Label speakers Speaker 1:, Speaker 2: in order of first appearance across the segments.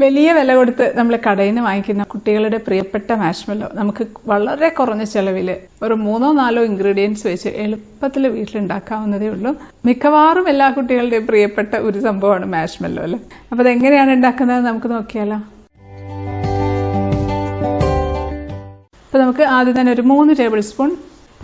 Speaker 1: വലിയ വില കൊടുത്ത് നമ്മൾ കടയിൽ നിന്ന് വാങ്ങിക്കുന്ന കുട്ടികളുടെ പ്രിയപ്പെട്ട മാഷ്മെല്ലോ നമുക്ക് വളരെ കുറഞ്ഞ ചെലവിൽ ഒരു 3-4 ഇൻഗ്രീഡിയൻസ് വെച്ച് എളുപ്പത്തിൽ വീട്ടിലുണ്ടാക്കാവുന്നതേ ഉള്ളൂ. മിക്കവാറും എല്ലാ കുട്ടികളുടെയും പ്രിയപ്പെട്ട ഒരു സംഭവമാണ് മാഷ്മെല്ലോ അല്ലേ. അപ്പോൾ അതെങ്ങനെയാണ് ഉണ്ടാക്കുന്നത് നമുക്ക് നോക്കിയാലോ. അപ്പോൾ നമുക്ക് ആദ്യം തന്നെ ഒരു 3 ടേബിൾ സ്പൂൺ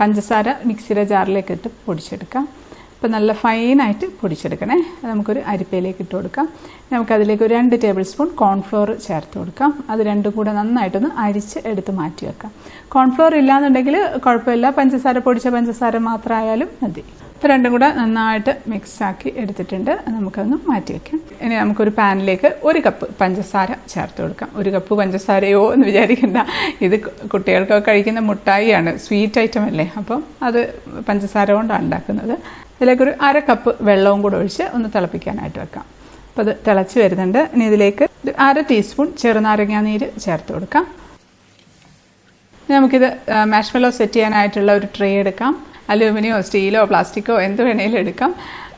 Speaker 1: പഞ്ചസാര മിക്സിയുടെ ജാറിലേക്ക് ഇട്ട് പൊടിച്ചെടുക്കാം. അപ്പോൾ നല്ല ഫൈനായിട്ട് പൊടിച്ചെടുക്കണേ. നമുക്കൊരു അരിപ്പയിലേക്ക് ഇട്ട് കൊടുക്കാം. നമുക്കതിലേക്ക് ഒരു 2 ടേബിൾ സ്പൂൺ കോൺഫ്ലോർ ചേർത്ത് കൊടുക്കാം. അത് രണ്ടും കൂടെ നന്നായിട്ടൊന്ന് അരിച്ച് എടുത്ത് മാറ്റി വെക്കാം. കോൺഫ്ലോർ ഇല്ലാന്നുണ്ടെങ്കിൽ കുഴപ്പമില്ല, പൊടിച്ച പഞ്ചസാര മാത്രമായാലും മതി. ഇപ്പോൾ രണ്ടും കൂടെ നന്നായിട്ട് മിക്സാക്കി എടുത്തിട്ടുണ്ട്. നമുക്കൊന്ന് മാറ്റി വയ്ക്കാം. ഇനി നമുക്കൊരു പാനിലേക്ക് 1 കപ്പ് പഞ്ചസാര ചേർത്ത് കൊടുക്കാം. 1 കപ്പ് പഞ്ചസാരയോ എന്ന് വിചാരിക്കണ്ട, ഇത് കുട്ടികൾക്കൊക്കെ കഴിക്കുന്ന മുട്ടായിയാണ്, സ്വീറ്റ് ഐറ്റം അല്ലേ. അപ്പം അത് പഞ്ചസാര കൊണ്ടാണ് ഉണ്ടാക്കുന്നത്. ഇതിലേക്കൊരു 1/2 കപ്പ് വെള്ളവും കൂടെ ഒഴിച്ച് ഒന്ന് തിളപ്പിക്കാനായിട്ട് വെക്കാം. അപ്പോൾ അത് തിളച്ച് വരുന്നുണ്ട്. ഇനി ഇതിലേക്ക് 1/2 ടീസ്പൂൺ ചെറുനാരങ്ങ നീര് ചേർത്ത് കൊടുക്കാം. നമുക്കിത് മാഷ്മെല്ലോ സെറ്റ് ചെയ്യാനായിട്ടുള്ള ഒരു ട്രേ എടുക്കാം. അലൂമിനിയോ സ്റ്റീലോ പ്ലാസ്റ്റിക്കോ എന്ത് വേണേലും എടുക്കാം.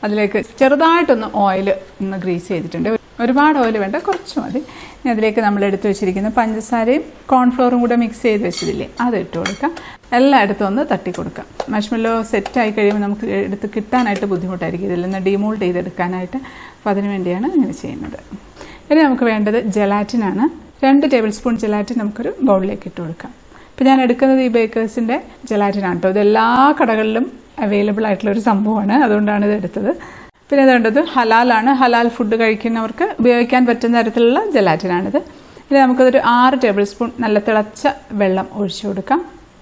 Speaker 1: അതിലേക്ക് ചെറുതായിട്ടൊന്ന് ഓയിൽ ഒന്ന് ഗ്രീസ് ചെയ്തിട്ടുണ്ട്. ഒരുപാട് ഓയിൽ വേണ്ട, കുറച്ച് മതി. ഇനി അതിലേക്ക് നമ്മൾ എടുത്ത് വെച്ചിരിക്കുന്ന പഞ്ചസാരയും കോൺഫ്ലോറും കൂടെ മിക്സ് ചെയ്ത് വെച്ചതില്ലേ, അത് ഇട്ട് കൊടുക്കാം. എല്ലായിടത്തും ഒന്ന് തട്ടി കൊടുക്കാം. മാഷ്മെല്ലോ സെറ്റായി കഴിയുമ്പോൾ നമുക്ക് എടുത്ത് കിട്ടാനായിട്ട് ബുദ്ധിമുട്ടായിരിക്കും, ഇതിൽ നിന്ന് ഡീമോൾഡ് ചെയ്തെടുക്കാനായിട്ട്. അപ്പോൾ അതിന് വേണ്ടിയാണ് ഇങ്ങനെ ചെയ്യുന്നത്. ഇനി നമുക്ക് വേണ്ടത് ജെലാറ്റിനാണ്. 2 ടേബിൾ സ്പൂൺ ജെലാറ്റിൻ നമുക്കൊരു ബൗളിലേക്ക് ഇട്ട് കൊടുക്കാം. ഇപ്പോൾ ഞാൻ എടുക്കുന്നത് ഈ ബേക്കേഴ്സിൻ്റെ ജെലാറ്റിനാണ് കേട്ടോ. ഇത് എല്ലാ കടകളിലും അവൈലബിൾ ആയിട്ടുള്ളൊരു സംഭവമാണ്, അതുകൊണ്ടാണ് ഇത് എടുത്തത്. പിന്നെ ഇത് വേണ്ടത് ഹലാലാണ്. ഹലാൽ ഫുഡ് കഴിക്കുന്നവർക്ക് ഉപയോഗിക്കാൻ പറ്റുന്ന തരത്തിലുള്ള ജെലാറ്റിനാണിത്. ഇനി നമുക്കതൊരു 6 ടേബിൾ സ്പൂൺ നല്ല തിളച്ച വെള്ളം ഒഴിച്ചു കൊടുക്കാം.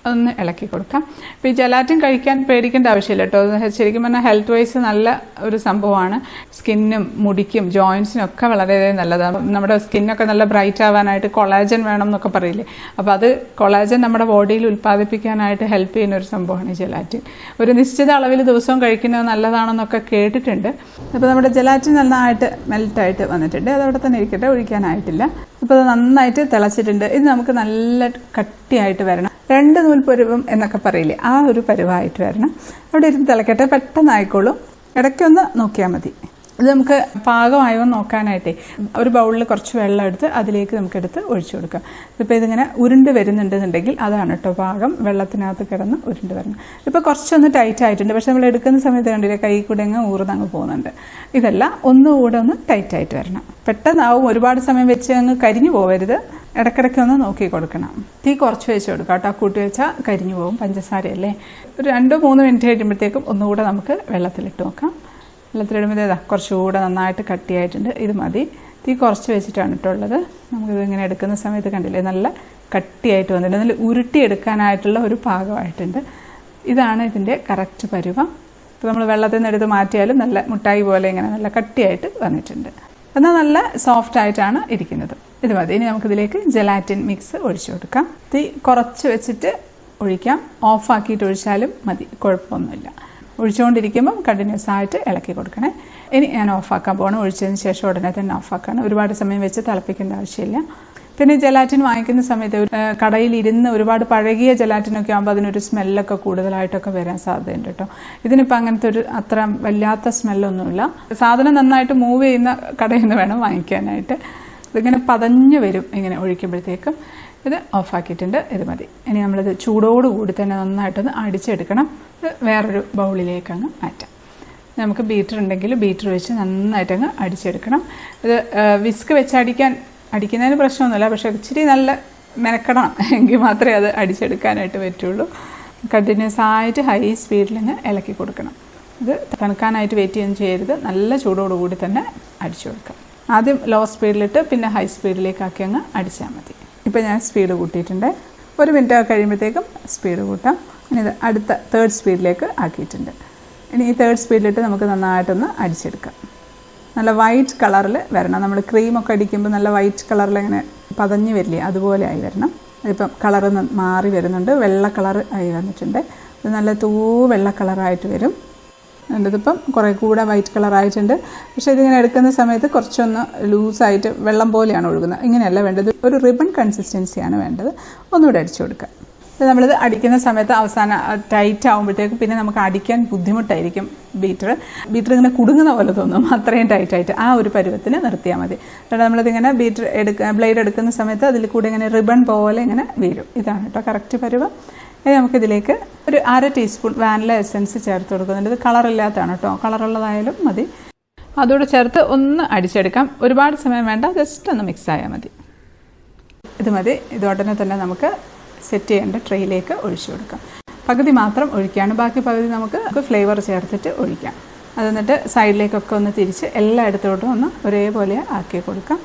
Speaker 1: ഒന്ന് ഇളക്കി കൊടുക്കാം. അപ്പോൾ ഈ ജെലാറ്റിൻ കഴിക്കാൻ പേടിക്കേണ്ട ആവശ്യമില്ല കേട്ടോ. ശരിക്കും പറഞ്ഞാൽ ഹെൽത്ത് വൈസ് നല്ല ഒരു സംഭവമാണ്. സ്കിന്നും മുടിക്കും ജോയിൻസിനും ഒക്കെ വളരെയധികം നല്ലതാണ്. നമ്മുടെ സ്കിന്നൊക്കെ നല്ല ബ്രൈറ്റ് ആവാനായിട്ട് കൊളാജൻ വേണം എന്നൊക്കെ പറയില്ലേ, അപ്പോൾ അത് കൊളാജൻ നമ്മുടെ ബോഡിയിൽ ഉൽപ്പാദിപ്പിക്കാനായിട്ട് ഹെൽപ്പ് ചെയ്യുന്ന ഒരു സംഭവമാണ് ജെലാറ്റിൻ. ഒരു നിശ്ചിത അളവിൽ ദിവസവും കഴിക്കുന്നത് നല്ലതാണെന്നൊക്കെ കേട്ടിട്ടുണ്ട്. അപ്പോൾ നമ്മുടെ ജെലാറ്റിൻ നന്നായിട്ട് മെൽറ്റായിട്ട് വന്നിട്ടുണ്ട്. അതവിടെ തന്നെ ഇരിക്കട്ടെ, ഒഴിക്കാനായിട്ടില്ല. അപ്പോൾ അത് നന്നായിട്ട് തിളച്ചിട്ടുണ്ട്. ഇത് നമുക്ക് നല്ല കട്ടിയായിട്ട് വരണം. 2 നൂൽ പരുവം എന്നൊക്കെ പറയില്ലേ, ആ ഒരു പരുവായിട്ട് വരണം. അവിടെ ഇരുന്ന് തിളക്കട്ടെ, പെട്ടെന്നായിക്കോളും. ഇടയ്ക്കൊന്ന് നോക്കിയാൽ മതി. ഇത് നമുക്ക് പാകമായോ നോക്കാനായിട്ടേ ഒരു ബൗളിൽ കുറച്ച് വെള്ളം എടുത്ത് അതിലേക്ക് നമുക്കെടുത്ത് ഒഴിച്ചു കൊടുക്കാം. ഇപ്പോൾ ഇതിങ്ങനെ ഉരുണ്ട് വരുന്നുണ്ടെന്നുണ്ടെങ്കിൽ അതാണ് കേട്ടോ പാകം. വെള്ളത്തിനകത്ത് കിടന്ന് ഉരുണ്ട് വരണം. ഇപ്പോൾ കുറച്ചൊന്ന് ടൈറ്റ് ആയിട്ടുണ്ട്, പക്ഷെ നമ്മൾ എടുക്കുന്ന സമയത്ത് കണ്ടില്ലേ കൈ കൂടെ അങ്ങ് ഊർന്നങ്ങ് പോകുന്നുണ്ട്. ഇതല്ല, ഒന്നുകൂടെ ഒന്ന് ടൈറ്റായിട്ട് വരണം. പെട്ടെന്നാവും, ഒരുപാട് സമയം വെച്ച് അങ്ങ് കരിഞ്ഞു പോകരുത്. ഇടയ്ക്കിടയ്ക്ക് ഒന്ന് നോക്കി കൊടുക്കണം. തീ കുറച്ച് വെച്ച് കൊടുക്കാം കേട്ടോ, കൂട്ടി വെച്ചാൽ കരിഞ്ഞു പോകും, പഞ്ചസാരയല്ലേ. ഒരു 2-3 മിനിറ്റ് കഴിയുമ്പോഴത്തേക്കും ഒന്നുകൂടെ നമുക്ക് വെള്ളത്തിലിട്ട് നോക്കാം. വെള്ളത്തിലിടുമ്പോൾ ഇതാ കുറച്ചുകൂടെ നന്നായിട്ട് കട്ടിയായിട്ടുണ്ട്. ഇത് മതി. തീ കുറച്ച് വെച്ചിട്ടാണ് ഇട്ടുള്ളത്. നമുക്കിതിങ്ങനെ എടുക്കുന്ന സമയത്ത് കണ്ടില്ലേ നല്ല കട്ടിയായിട്ട് വന്നിട്ടുണ്ട്. നല്ല ഉരുട്ടിയെടുക്കാനായിട്ടുള്ള ഒരു പാകമായിട്ടുണ്ട്. ഇതാണ് ഇതിൻ്റെ കറക്റ്റ് പരുവം. ഇപ്പോൾ നമ്മൾ വെള്ളത്തിൽ നിന്ന് എടുത്ത് മാറ്റിയാലും നല്ല മുട്ടായി പോലെ ഇങ്ങനെ നല്ല കട്ടിയായിട്ട് വന്നിട്ടുണ്ട്. എന്നാൽ നല്ല സോഫ്റ്റ് ആയിട്ടാണ് ഇരിക്കുന്നത്. ഇത് മതി. ഇനി നമുക്കിതിലേക്ക് ജെലാറ്റിൻ മിക്സ് ഒഴിച്ചു കൊടുക്കാം. തീ കുറച്ച് വെച്ചിട്ട് ഒഴിക്കാം. ഓഫാക്കിയിട്ട് ഒഴിച്ചാലും മതി, കുഴപ്പമൊന്നുമില്ല. ഒഴിച്ചുകൊണ്ടിരിക്കുമ്പം കണ്ടിന്യൂസ് ആയിട്ട് ഇളക്കി കൊടുക്കണേ. ഇനി ഞാൻ ഓഫാക്കാൻ പോകണം. ഒഴിച്ചതിന് ശേഷം ഉടനെ തന്നെ ഓഫാക്കാണ്. ഒരുപാട് സമയം വെച്ച് തിളപ്പിക്കേണ്ട ആവശ്യമില്ല. പിന്നെ ജെലാറ്റിൻ വാങ്ങിക്കുന്ന സമയത്ത് കടയിൽ ഇരുന്ന് ഒരുപാട് പഴകിയ ജെലാറ്റിനൊക്കെ ആകുമ്പോൾ അതിനൊരു സ്മെല്ലൊക്കെ കൂടുതലായിട്ടൊക്കെ വരാൻ സാധ്യതയുണ്ട് കേട്ടോ. ഇതിനിപ്പോൾ അങ്ങനത്തെ ഒരു അത്ര വല്ലാത്ത സ്മെല്ലൊന്നുമില്ല. സാധനം നന്നായിട്ട് മൂവ് ചെയ്യുന്ന കടയിൽ നിന്ന് വേണം വാങ്ങിക്കാനായിട്ട്. ഇതിങ്ങനെ പതഞ്ഞ് വരും ഇങ്ങനെ ഒഴിക്കുമ്പോഴത്തേക്കും. ഇത് ഓഫാക്കിയിട്ടുണ്ട്. ഇത് മതി. ഇനി നമ്മളിത് ചൂടോടുകൂടി തന്നെ നന്നായിട്ടൊന്ന് അടിച്ചെടുക്കണം. ഇത് വേറൊരു ബൗളിലേക്ക് അങ്ങ് മാറ്റാം. നമുക്ക് ബീറ്റർ ഉണ്ടെങ്കിൽ ബീറ്റർ വെച്ച് നന്നായിട്ടങ്ങ് അടിച്ചെടുക്കണം. ഇത് വിസ്ക് വെച്ച് അടിക്കുന്നതിന് പ്രശ്നമൊന്നുമില്ല, പക്ഷേ ഇച്ചിരി നല്ല മെനക്കെടണം, എങ്കിൽ മാത്രമേ അത് അടിച്ചെടുക്കാനായിട്ട് പറ്റുള്ളൂ. കണ്ടിന്യൂസ് ആയിട്ട് ഹൈ സ്പീഡിലങ്ങ് ഇളക്കി കൊടുക്കണം. ഇത് തണുക്കാനായിട്ട് വെയിറ്റ് ചെയ്യുകയും ചെയ്യരുത്. നല്ല ചൂടോടുകൂടി തന്നെ അടിച്ചു കൊടുക്കാം. ആദ്യം ലോ സ്പീഡിലിട്ട് പിന്നെ ഹൈ സ്പീഡിലേക്കാക്കി അങ്ങ് അടിച്ചാൽ മതി. ഇപ്പോൾ ഞാൻ സ്പീഡ് കൂട്ടിയിട്ടുണ്ട്. 1 മിനിറ്റ് കഴിയുമ്പോഴത്തേക്കും സ്പീഡ് കൂട്ടാം. ഇനി ഇത് അടുത്ത 3rd സ്പീഡിലേക്ക് ആക്കിയിട്ടുണ്ട്. ഇനി ഈ 3rd സ്പീഡിലിട്ട് നമുക്ക് നന്നായിട്ടൊന്ന് അടിച്ചെടുക്കാം. നല്ല വൈറ്റ് കളറിൽ വരണം. നമ്മൾ ക്രീമൊക്കെ അടിക്കുമ്പോൾ നല്ല വൈറ്റ് കളറിൽ ഇങ്ങനെ പതഞ്ഞ് വരില്ലേ, അതുപോലെ ആയി വരണം. ഇപ്പം കളറ് മാറി വരുന്നുണ്ട്, വെള്ള കളർ ആയി വന്നിട്ടുണ്ട്. ഇത് നല്ല വെള്ള കളറായിട്ട് വരും. ഇതിപ്പം കുറേ കൂടെ വൈറ്റ് കളറായിട്ടുണ്ട്. പക്ഷേ ഇതിങ്ങനെ എടുക്കുന്ന സമയത്ത് കുറച്ചൊന്ന് ലൂസായിട്ട് വെള്ളം പോലെയാണ് ഒഴുകുന്നത്. ഇങ്ങനെയല്ല വേണ്ടത്, ഒരു റിബൺ കൺസിസ്റ്റൻസിയാണ് വേണ്ടത്. ഒന്നുകൂടെ അടിച്ചു കൊടുക്കുക. നമ്മളിത് അടിക്കുന്ന സമയത്ത് അവസാനം ടൈറ്റ് ആകുമ്പോഴത്തേക്കും പിന്നെ നമുക്ക് അടിക്കാൻ ബുദ്ധിമുട്ടായിരിക്കും. ബീറ്റർ ഇങ്ങനെ കുടുങ്ങുന്ന പോലെ തോന്നും, അത്രയും ടൈറ്റായിട്ട്. ആ ഒരു പരുവത്തിന് നിർത്തിയാൽ മതി. എന്നിട്ട് നമ്മളിതിങ്ങനെ ബ്ലേഡ് എടുക്കുന്ന സമയത്ത് അതിൽ കൂടെ ഇങ്ങനെ റിബൺ പോലെ ഇങ്ങനെ വീഴും. ഇതാണ് കേട്ടോ കറക്റ്റ് പരുവം. ഇനി നമുക്കിതിലേക്ക് ഒരു 1/2 ടീസ്പൂൺ വാനില എസൻസ് ചേർത്ത് കൊടുക്കുന്നുണ്ട്. ഇത് കളറില്ലാത്തതാണ് കേട്ടോ, കളറുള്ളതായാലും മതി. അതോടെ ചേർത്ത് ഒന്ന് അടിച്ചെടുക്കാം. ഒരുപാട് സമയം വേണ്ട, ജസ്റ്റ് ഒന്ന് മിക്സ് ആയാൽ മതി. ഇത് മതി. ഇതോടനെ തന്നെ നമുക്ക് സെറ്റ് ചെയ്യേണ്ട ട്രേയിലേക്ക് ഒഴിച്ചു കൊടുക്കാം. പകുതി മാത്രം ഒഴിക്കുകയാണ്, ബാക്കി പകുതി നമുക്ക് ഫ്ലേവർ ചേർത്തിട്ട് ഒഴിക്കാം. അത് എന്നിട്ട് സൈഡിലേക്കൊക്കെ ഒന്ന് തിരിച്ച് എല്ലായിടത്തോട്ടും ഒന്ന് ഒരേപോലെ ആക്കി കൊടുക്കാം.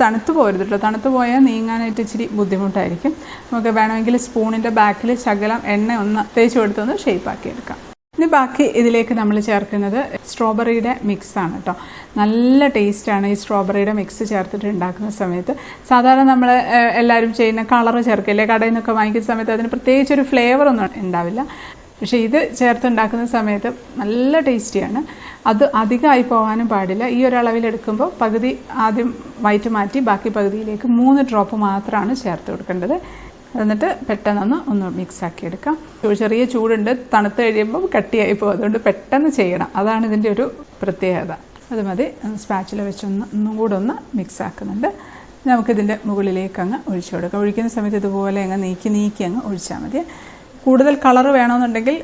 Speaker 1: തണുത്ത് പോരുത് കേട്ടോ, തണുത്ത് പോയാൽ നീങ്ങാനായിട്ട് ഇച്ചിരി ബുദ്ധിമുട്ടായിരിക്കും. നമുക്ക് വേണമെങ്കിൽ സ്പൂണിൻ്റെ ബാക്കിൽ ശകലം എണ്ണ ഒന്ന് തേച്ച് കൊടുത്തൊന്ന് ഷേപ്പാക്കി എടുക്കാം. ഇനി ബാക്കി ഇതിലേക്ക് നമ്മൾ ചേർക്കുന്നത് സ്ട്രോബെറിയുടെ മിക്സാണ് കേട്ടോ. നല്ല ടേസ്റ്റാണ് ഈ സ്ട്രോബെറിയുടെ മിക്സ് ചേർത്തിട്ട് ഉണ്ടാക്കുന്ന സമയത്ത്. സാധാരണ നമ്മൾ എല്ലാവരും ചെയ്യുന്ന കളറ് ചേർക്കില്ലേ, കടയിൽ നിന്നൊക്കെ വാങ്ങിക്കുന്ന സമയത്ത് അതിന് പ്രത്യേകിച്ചൊരു ഫ്ലേവറൊന്നും ഉണ്ടാവില്ല. പക്ഷേ ഇത് ചേർത്തുണ്ടാക്കുന്ന സമയത്ത് നല്ല ടേസ്റ്റിയാണ്. അത് അധികമായി പോകാനും പാടില്ല. ഈ ഒരളവിലെടുക്കുമ്പോൾ പകുതി ആദ്യം വൈറ്റ് മാറ്റി ബാക്കി പകുതിയിലേക്ക് 3 ഡ്രോപ്പ് മാത്രമാണ് ചേർത്ത് കൊടുക്കേണ്ടത്. എന്നിട്ട് പെട്ടെന്ന് ഒന്ന് മിക്സാക്കി എടുക്കാം. ചെറിയ ചൂടുണ്ട്, തണുത്ത് കഴിയുമ്പോൾ കട്ടിയായി പോകും, അതുകൊണ്ട് പെട്ടെന്ന് ചെയ്യണം. അതാണ് ഇതിൻ്റെ ഒരു പ്രത്യേകത. അത് മതി. സ്പാച്ചില വെച്ച് ഒന്നും കൂടെ ഒന്ന് മിക്സ് ആക്കുന്നുണ്ട്. നമുക്കിതിൻ്റെ മുകളിലേക്ക് അങ്ങ് ഒഴിച്ചു കൊടുക്കാം. ഒഴിക്കുന്ന സമയത്ത് ഇതുപോലെ അങ്ങ് നീക്കി അങ്ങ് ഒഴിച്ചാൽ മതി. കൂടുതൽ കളർ വേണമെന്നുണ്ടെങ്കിൽ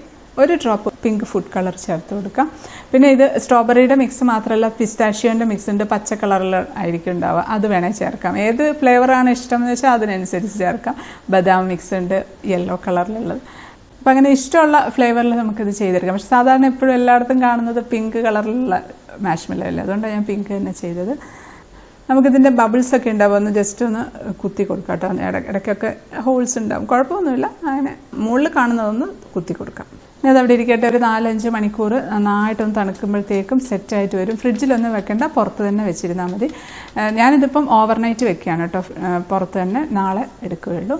Speaker 1: 1 ഡ്രോപ്പ് പിങ്ക് ഫുഡ് കളർ ചേർത്ത് കൊടുക്കാം. പിന്നെ ഇത് സ്ട്രോബെറിയുടെ മിക്സ് മാത്രമല്ല, പിസ്താഷ്യോൻ്റെ മിക്സ് ഉണ്ട്, പച്ച കളറിൽ ആയിരിക്കും ഉണ്ടാവുക, അത് വേണേൽ ചേർക്കാം. ഏത് ഫ്ലേവറാണ് ഇഷ്ടമെന്ന് വെച്ചാൽ അതിനനുസരിച്ച് ചേർക്കാം. ബദാം മിക്സ് ഉണ്ട്, യെല്ലോ കളറിലുള്ളത്. അപ്പം അങ്ങനെ ഇഷ്ടമുള്ള ഫ്ലേവറിൽ നമുക്കിത് ചെയ്തെടുക്കാം. പക്ഷെ സാധാരണ എപ്പോഴും എല്ലായിടത്തും കാണുന്നത് പിങ്ക് കളറിലുള്ള മാഷ്മെല്ലോ അല്ലേ, അതുകൊണ്ടാണ് ഞാൻ പിങ്ക് തന്നെ ചെയ്തത്. നമുക്കിതിൻ്റെ ബബിൾസൊക്കെ ഉണ്ടാവും, ഒന്ന് ജസ്റ്റ് ഒന്ന് കുത്തി കൊടുക്കാം കേട്ടോ. ഇടയ്ക്കൊക്കെ ഹോൾസ് ഉണ്ടാവും, കുഴപ്പമൊന്നുമില്ല. അങ്ങനെ മുകളിൽ കാണുന്നതൊന്ന് കുത്തി കൊടുക്കാം. അതവിടെ ഇരിക്കട്ടെ. ഒരു 4-5 മണിക്കൂർ നന്നായിട്ടൊന്ന് തണുക്കുമ്പോഴത്തേക്കും സെറ്റായിട്ട് വരും. ഫ്രിഡ്ജിലൊന്നും വെക്കേണ്ട, പുറത്ത് തന്നെ വെച്ചിരുന്നാൽ മതി. ഞാനിതിപ്പം ഓവർനൈറ്റ് വെക്കുകയാണ് കേട്ടോ, പുറത്ത് തന്നെ നാളെ എടുക്കുകയുള്ളൂ.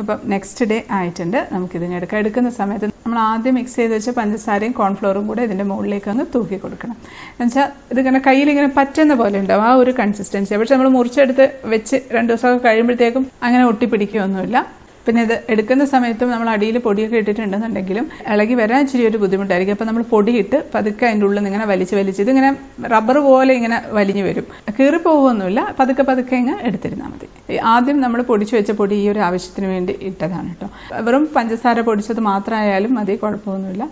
Speaker 1: അപ്പം നെക്സ്റ്റ് ഡേ ആയിട്ടുണ്ട്. നമുക്കിതിനെ എടുക്കുന്ന സമയത്ത് നമ്മൾ ആദ്യം മിക്സ് ചെയ്ത് വെച്ച പഞ്ചസാരയും കോൺഫ്ലോറും കൂടെ ഇതിൻ്റെ മുകളിലേക്ക് അങ്ങ് തൂക്കി കൊടുക്കണം. എന്നുവെച്ചാൽ ഇതിങ്ങനെ കയ്യിലിങ്ങനെ പറ്റുന്ന പോലെ ഉണ്ടാവും ആ ഒരു കൺസിസ്റ്റൻസി. പക്ഷെ നമ്മൾ മുറിച്ചെടുത്ത് വെച്ച് 2 ദിവസമൊക്കെ കഴിയുമ്പോഴത്തേക്കും അങ്ങനെ ഒട്ടിപ്പിടിക്കുകയൊന്നുമില്ല. പിന്നെ ഇത് എടുക്കുന്ന സമയത്തും നമ്മൾ അടിയിൽ പൊടിയൊക്കെ ഇട്ടിട്ടുണ്ടെന്നുണ്ടെങ്കിലും ഇളകി വരാൻ ഇച്ചിരി ഒരു ബുദ്ധിമുട്ടായിരിക്കും. അപ്പോൾ നമ്മൾ പൊടിയിട്ട് പതുക്കെ അതിൻ്റെ ഉള്ളിൽ നിന്ന് ഇങ്ങനെ വലിച്ച് ഇതിങ്ങനെ റബ്ബർ പോലെ ഇങ്ങനെ വലിഞ്ഞു വരും. കീറിപ്പോകുമൊന്നുമില്ല, പതുക്കെ ഇങ്ങനെ എടുത്തിരുന്നാൽ മതി. ആദ്യം നമ്മൾ പൊടിച്ചു വെച്ച പൊടി ഈ ഒരു ആവശ്യത്തിന് വേണ്ടി ഇട്ടതാണ് കേട്ടോ. വെറും പഞ്ചസാര പൊടിച്ചത് മാത്രമായാലും മതി, കുഴപ്പമൊന്നുമില്ല.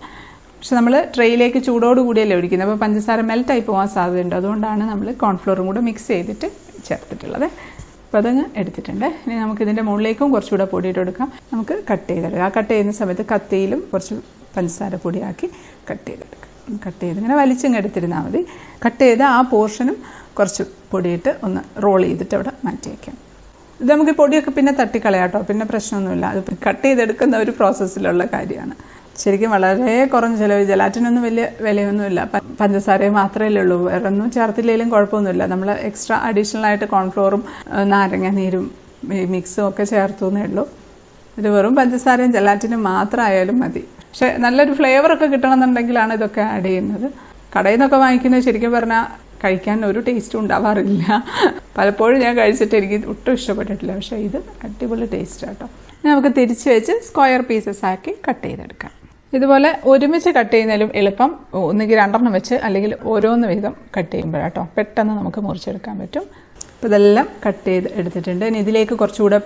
Speaker 1: പക്ഷെ നമ്മൾ ട്രെയിലേക്ക് ചൂടോട് കൂടിയല്ലേ ഒഴിക്കുന്നത്, അപ്പോൾ പഞ്ചസാര മെൽറ്റായി പോകാൻ സാധ്യതയുണ്ട്. അതുകൊണ്ടാണ് നമ്മൾ കോൺഫ്ലോറും കൂടെ മിക്സ് ചെയ്തിട്ട് ചേർത്തിട്ടുള്ളത്. അപ്പോൾ അതങ്ങ് എടുത്തിട്ടുണ്ട്. ഇനി നമുക്കിതിൻ്റെ മുകളിലേക്കും കുറച്ചുകൂടെ പൊടിയിട്ട് കൊടുക്കാം. നമുക്ക് കട്ട് ചെയ്തെടുക്കാം. ആ കട്ട് ചെയ്യുന്ന സമയത്ത് കത്തിയിലും കുറച്ച് പഞ്ചസാര പൊടിയാക്കി കട്ട് ചെയ്തെടുക്കാം. കട്ട് ചെയ്ത് ഇങ്ങനെ വലിച്ചിങ്ങ് എടുത്തിരുന്നാൽ മതി. കട്ട് ചെയ്ത് ആ പോർഷനും കുറച്ച് പൊടിയിട്ട് ഒന്ന് റോൾ ചെയ്തിട്ട് അവിടെ മാറ്റി വയ്ക്കാം. ഇത് നമുക്ക് പൊടിയൊക്കെ പിന്നെ തട്ടിക്കളയാം കേട്ടോ, പിന്നെ പ്രശ്നമൊന്നുമില്ല. അത് കട്ട് ചെയ്തെടുക്കുന്ന ഒരു പ്രോസസ്സിലുള്ള കാര്യമാണ്. ശരിക്കും വളരെ കുറഞ്ഞ ചിലവ്. ജലാറ്റിനൊന്നും വലിയ വിലയൊന്നുമില്ല, പഞ്ചസാരയെ മാത്രമേ ഉള്ളൂ. വേറെ ഒന്നും ചേർത്തില്ലെങ്കിലും കുഴപ്പമൊന്നുമില്ല. നമ്മൾ എക്സ്ട്രാ അഡീഷണൽ ആയിട്ട് കോൺഫ്ലോറും നാരങ്ങ നീരും മിക്സും ഒക്കെ ചേർത്തുന്നേ ഉള്ളൂ. ഇത് വെറും പഞ്ചസാരയും ജലാറ്റിനും മാത്രമായാലും മതി. പക്ഷെ നല്ലൊരു ഫ്ലേവറൊക്കെ കിട്ടണമെന്നുണ്ടെങ്കിലാണ് ഇതൊക്കെ ആഡ് ചെയ്യുന്നത്. കടയിൽ നിന്നൊക്കെ വാങ്ങിക്കുന്നത് ശരിക്കും പറഞ്ഞാൽ കഴിക്കാൻ ഒരു ടേസ്റ്റും ഉണ്ടാവാറില്ല. പലപ്പോഴും ഞാൻ കഴിച്ചിട്ട് എനിക്ക് ഒട്ടും ഇഷ്ടപ്പെട്ടിട്ടില്ല. പക്ഷേ ഇത് അടിപൊളി ടേസ്റ്റാണ് കേട്ടോ. നമുക്ക് തിരിച്ച് വെച്ച് സ്ക്വയർ പീസസ് ആക്കി കട്ട് ചെയ്തെടുക്കാം. ഇതുപോലെ ഒരുമിച്ച് കട്ട് ചെയ്യുന്നതിലും എളുപ്പം ഒന്നുകിൽ 2 വെച്ച് അല്ലെങ്കിൽ ഓരോന്ന് വീതം കട്ട് ചെയ്യുമ്പോഴാട്ടോ പെട്ടെന്ന് നമുക്ക് മുറിച്ചെടുക്കാൻ പറ്റും. അപ്പോൾ ഇതെല്ലാം കട്ട് ചെയ്ത് എടുത്തിട്ടുണ്ട്. ഇനി ഇതിലേക്ക് കുറച്ചുകൂടെ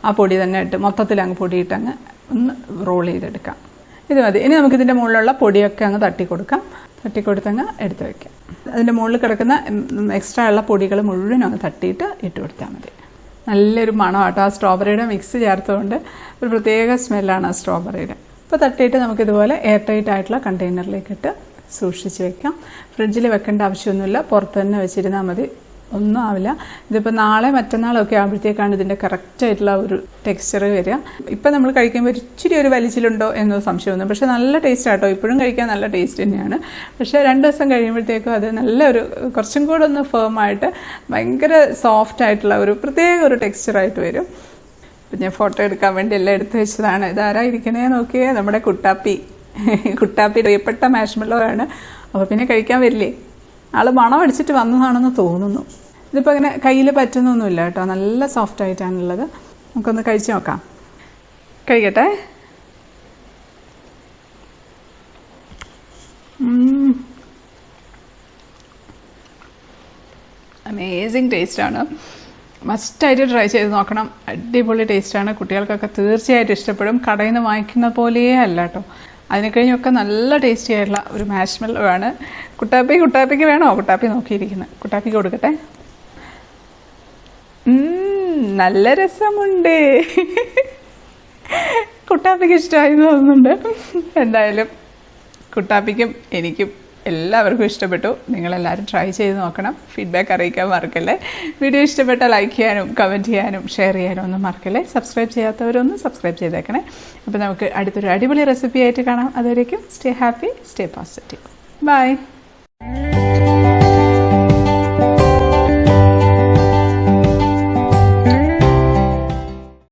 Speaker 1: ആ പൊടി തന്നെ ഇട്ട് മൊത്തത്തിൽ അങ്ങ് പൊടിയിട്ട് അങ്ങ് ഒന്ന് റോൾ ചെയ്തെടുക്കാം. ഇത് മതി. ഇനി നമുക്കിതിൻ്റെ മുകളിലുള്ള പൊടിയൊക്കെ അങ്ങ് തട്ടിക്കൊടുത്തങ്ങ് എടുത്ത് വയ്ക്കാം. അതിൻ്റെ മുകളിൽ കിടക്കുന്ന എക്സ്ട്രാ ഉള്ള പൊടികൾ മുഴുവൻ അങ്ങ് തട്ടിയിട്ട് ഇട്ട് കൊടുത്താൽ മതി. നല്ലൊരു മണമാട്ടോ. ആ സ്ട്രോബെറിയുടെ മിക്സ് ചേർത്തുകൊണ്ട് ഒരു പ്രത്യേക സ്മെല്ലാണ് ആ സ്ട്രോബെറിയുടെ. ഇപ്പോൾ തട്ടിയിട്ട് നമുക്കിതുപോലെ എയർ ടൈറ്റ് ആയിട്ടുള്ള കണ്ടെയ്നറിലേക്കിട്ട് സൂക്ഷിച്ച് വെക്കാം. ഫ്രിഡ്ജിൽ വെക്കേണ്ട ആവശ്യമൊന്നുമില്ല, പുറത്ത് തന്നെ വെച്ചിരുന്നാൽ മതി, ഒന്നും ആവില്ല. ഇതിപ്പോൾ നാളെ മറ്റന്നാളൊക്കെ ആകുമ്പോഴത്തേക്കാണ് ഇതിൻ്റെ കറക്റ്റായിട്ടുള്ള ഒരു ടെക്സ്ചർ വരിക. ഇപ്പം നമ്മൾ കഴിക്കുമ്പോൾ ഇച്ചിരി ഒരു വലിച്ചിലുണ്ടോ എന്നോ സംശയമൊന്നും. പക്ഷേ നല്ല ടേസ്റ്റ് ആട്ടോ, ഇപ്പോഴും കഴിക്കാൻ നല്ല ടേസ്റ്റ് തന്നെയാണ്. പക്ഷേ 2 ദിവസം കഴിയുമ്പോഴത്തേക്കും അത് നല്ലൊരു കുറച്ചും കൂടെ ഒന്ന് ഫേമായിട്ട് ഭയങ്കര സോഫ്റ്റ് ആയിട്ടുള്ള ഒരു പ്രത്യേക ഒരു ടെക്സ്ചറായിട്ട് വരും. ഇപ്പം ഞാൻ ഫോട്ടോ എടുക്കാൻ വേണ്ടി എല്ലാം എടുത്ത് വെച്ചതാണ്. ഇതാരാ ഇരിക്കണേ നോക്കിയേ, നമ്മുടെ കുട്ടാപ്പി പ്രിയപ്പെട്ട മാഷ്മെല്ലോ ആണ്. അപ്പോൾ പിന്നെ കഴിക്കാൻ വരില്ലേ, ആൾ മണം അടിച്ചിട്ട് വന്നതാണെന്ന് തോന്നുന്നു. ഇതിപ്പോൾ ഇങ്ങനെ കയ്യിൽ പറ്റുന്നൊന്നുമില്ല കേട്ടോ, നല്ല സോഫ്റ്റ് ആയിട്ടാണുള്ളത്. നമുക്കൊന്ന് കഴിച്ച് നോക്കാം. കഴിക്കട്ടെ. അമേസിങ് ടേസ്റ്റാണ്. മസ്റ്റായിട്ട് ട്രൈ ചെയ്ത് നോക്കണം. അടിപൊളി ടേസ്റ്റാണ്. കുട്ടികൾക്കൊക്കെ തീർച്ചയായിട്ടും ഇഷ്ടപ്പെടും. കടയിൽ നിന്ന് വാങ്ങിക്കുന്ന പോലെയേ അല്ല കേട്ടോ. അതിനെ കഴിഞ്ഞൊക്കെ നല്ല ടേസ്റ്റി ആയിട്ടുള്ള ഒരു മാഷ്മെല്ലോ ആണ്. കുട്ടാപ്പിക്ക് വേണോ? കുട്ടാപ്പി നോക്കിയിരിക്കുന്നത്. കുട്ടാപ്പിക്ക് കൊടുക്കട്ടെ. നല്ല രസമുണ്ട്. കുട്ടാപ്പിക്ക് ഇഷ്ടമായി തോന്നുന്നുണ്ട്. എന്തായാലും കുട്ടാപ്പിക്കും എനിക്കും എല്ലാവർക്കും ഇഷ്ടപ്പെട്ടു. നിങ്ങളെല്ലാവരും ട്രൈ ചെയ്ത് നോക്കണം. ഫീഡ്ബാക്ക് അറിയിക്കാൻ മറക്കല്ലേ. വീഡിയോ ഇഷ്ടപ്പെട്ടാൽ ലൈക്ക് ചെയ്യാനും കമൻറ്റ് ചെയ്യാനും ഷെയർ ചെയ്യാനും ഒന്നും മറക്കല്ലേ. സബ്സ്ക്രൈബ് ചെയ്യാത്തവരൊന്നും സബ്സ്ക്രൈബ് ചെയ്തേക്കണേ. അപ്പോൾ നമുക്ക് അടുത്തൊരു അടിപൊളി റെസിപ്പി ആയിട്ട് കാണാം. അതുവരേക്കും stay happy, stay positive. By.